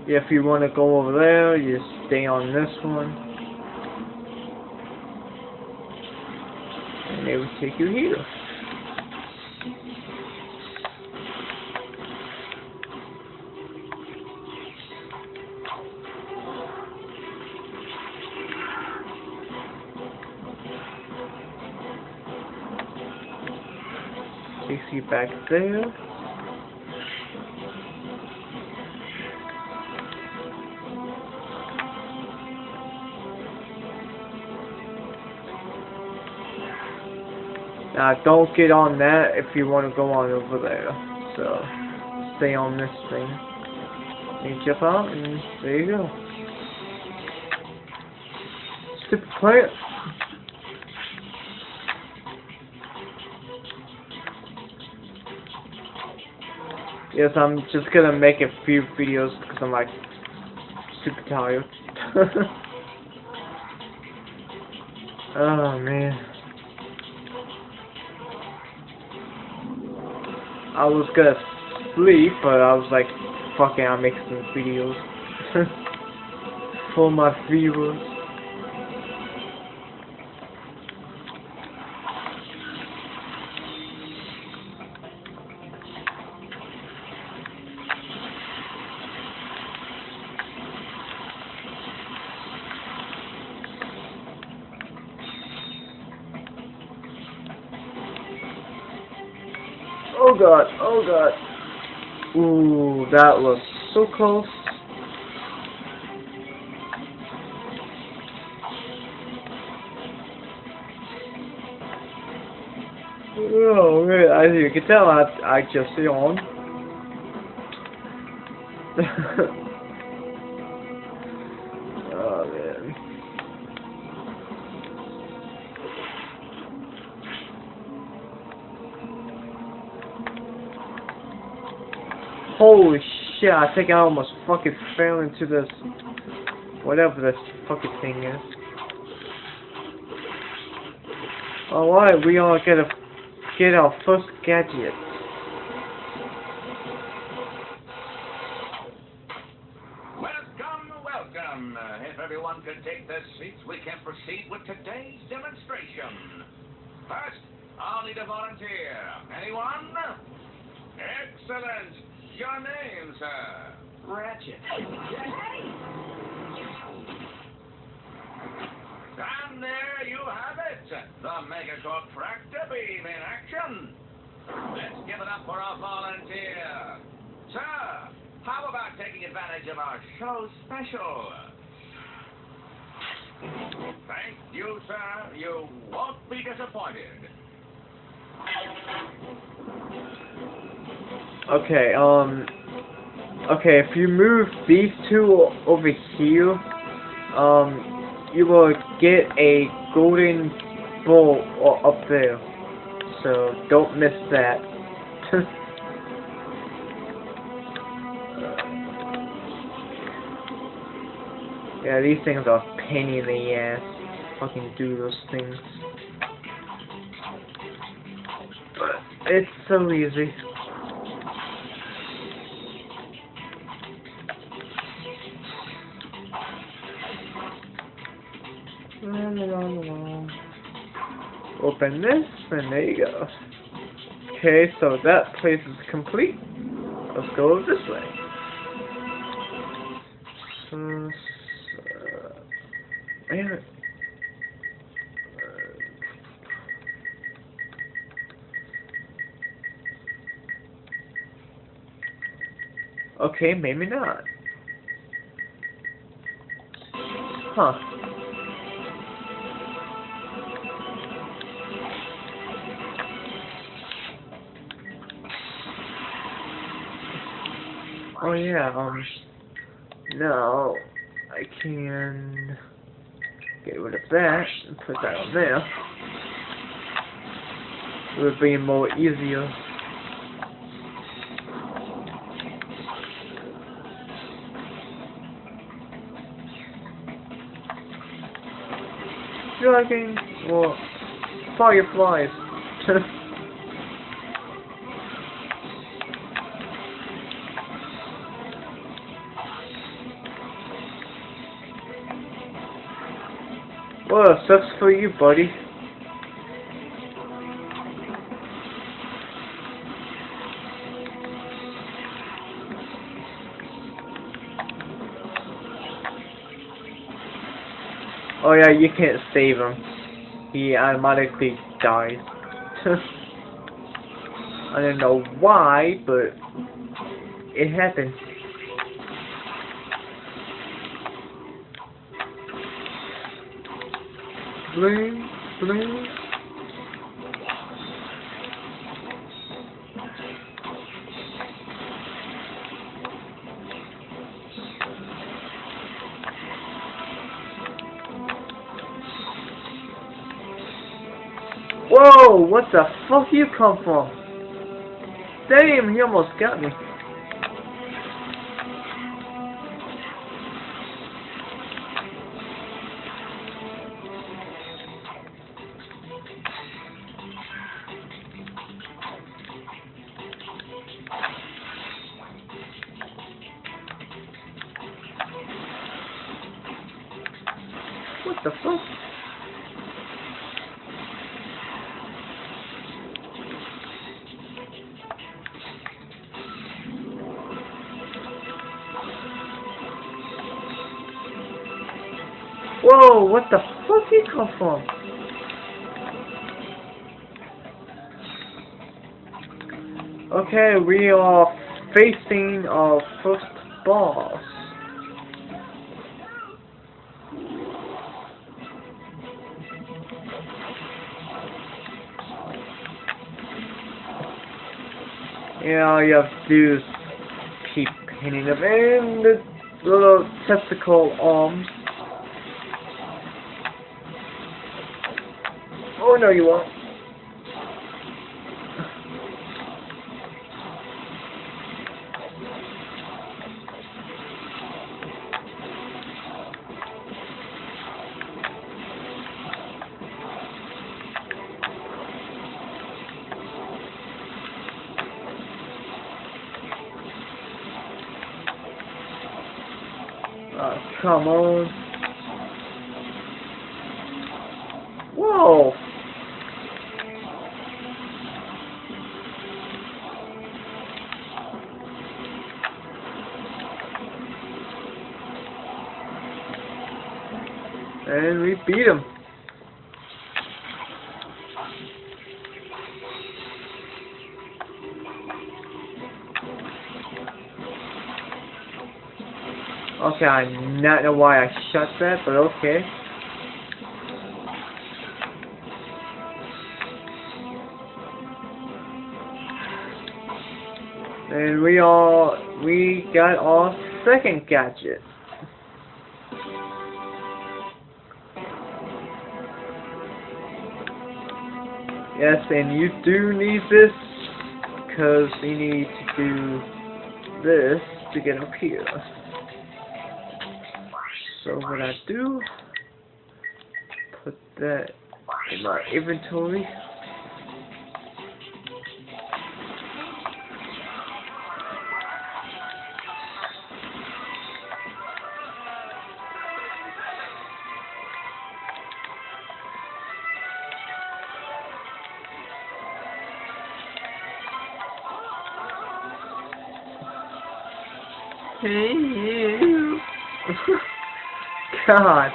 If you want to go over there, you stay on this one. And they will take you here. Takes you back there. Now don't get on that if you want to go on over there. So stay on this thing. And jump out and there you go. Stupid player. Yes, I'm just gonna make a few videos because I'm like super tired. Oh man. I was gonna sleep, but I was like, fuck it, I'll make some videos for my viewers. Oh god, oh god. Ooh, that was so close. Oh man, as you can tell, I just yawned. Oh man. Holy shit, I think I almost fucking fell into this, whatever this fucking thing is. Alright, we all gotta get our first gadget. Welcome, welcome. If everyone could take their seats, we can proceed with today's demonstration. First, I'll need a volunteer. Anyone? Excellent. Your name, sir? Ratchet. And there you have it. The Megacorp tractor beam in action. Let's give it up for our volunteer. Sir, how about taking advantage of our show special? Thank you, sir. You won't be disappointed. Okay, okay, if you move these two over here, you will get a golden ball up there. So, don't miss that. Yeah, these things are a pain in the ass. Fucking do those things. But it's so easy. Open this, and there you go. Okay, so that place is complete. Let's go this way. Man. Okay, maybe not. Huh. Oh yeah, now I can get rid of that and put that on there. It would be more easier. dragon or fireflies. Well, sucks for you, buddy. Oh yeah, you can't save him. He automatically dies. I don't know why, but it happens. Bling, bling. Whoa, what the fuck you come from? Damn, he almost got me. What the fuck? Whoa, what the fuck you come from? Okay, we are facing our first boss. Yeah, all you have to do is keep hitting them in the little testicle arms. Oh no, you won't. Oh, come on. Whoa. And we beat him. Okay, I do not know why I shot that, but okay. And we got our second gadget. Yes, and you do need this, because you need to do this to get up here. So what I do, put that in my inventory. Hey you. God.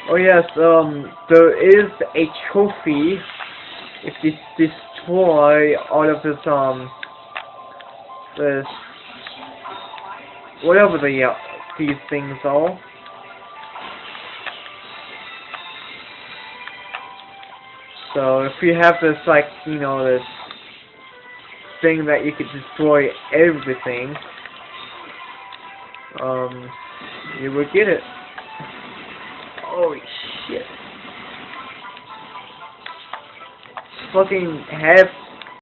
Oh yes, there is a trophy if you destroy all of this, this, whatever these things are. So if you have this, like, you know, this thing that you could destroy everything, you would get it. Holy shit. Fucking have